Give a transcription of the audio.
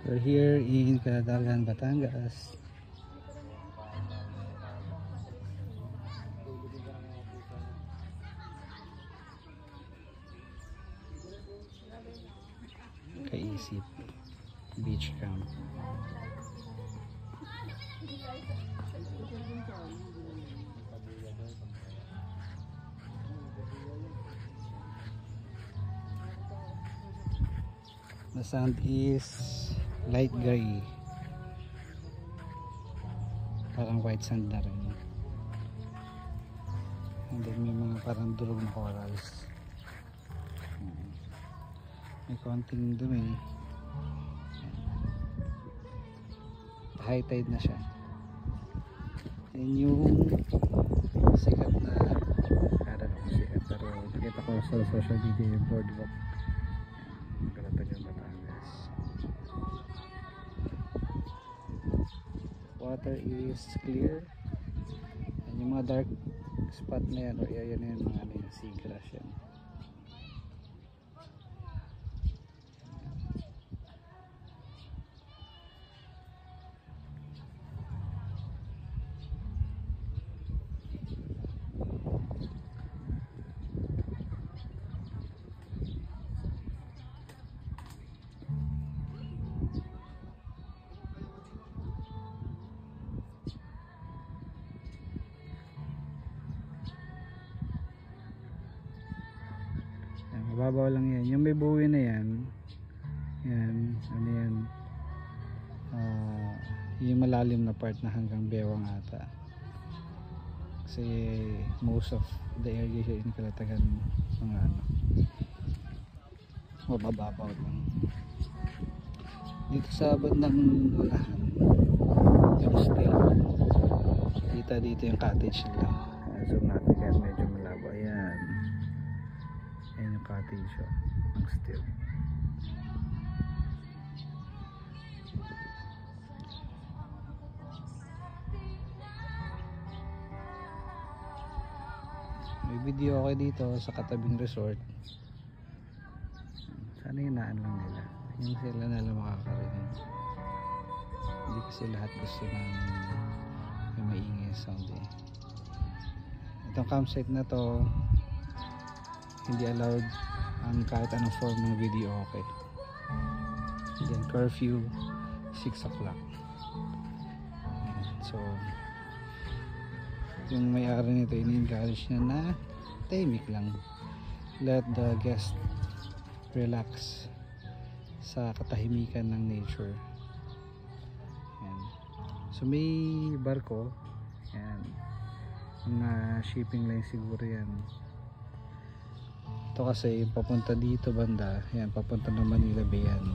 We're here in Calatagan, Batangas. Kaisip Beach Camp. The sand is light gray, parang white sand na rin, and then may mga parang durog na corals, may konting dumi. High tide na siya, and yung sikat na, I don't know sikat, pero nakita ko sa social media yung boardwalk Calatagan, Batangas. Water is clear, and yung mga dark spot na yan o area na yan, mga ano yung seagrass yan. Mababaw lang yan, yung may buwi na yan, ano yan, yung malalim na part na hanggang bewang ata, kasi most of the area here in Calatagan mga ano, mababaw lang. Dito sa bandang unahan yung still dito yung cottage nila. Zoom natin kaya medyo malabo. Ayan yung cottage ang still. May video okay dito sa katabing resort. Sana hinaan lang nila, yung sila na lang makakarinig. Hindi kasi lahat gusto ng may maingay sound eh. Itong campsite na to hindi allowed ang kahit anong form ng video okay. Then curfew 6 o'clock. So yung may-ari nito in-encourage niya na tahimik lang, let the guest relax sa katahimikan ng nature. Yan. So may barko yan, mga shipping line siguro yan. Ito kasi papunta dito banda, yan, papunta ng Manila Bay yan.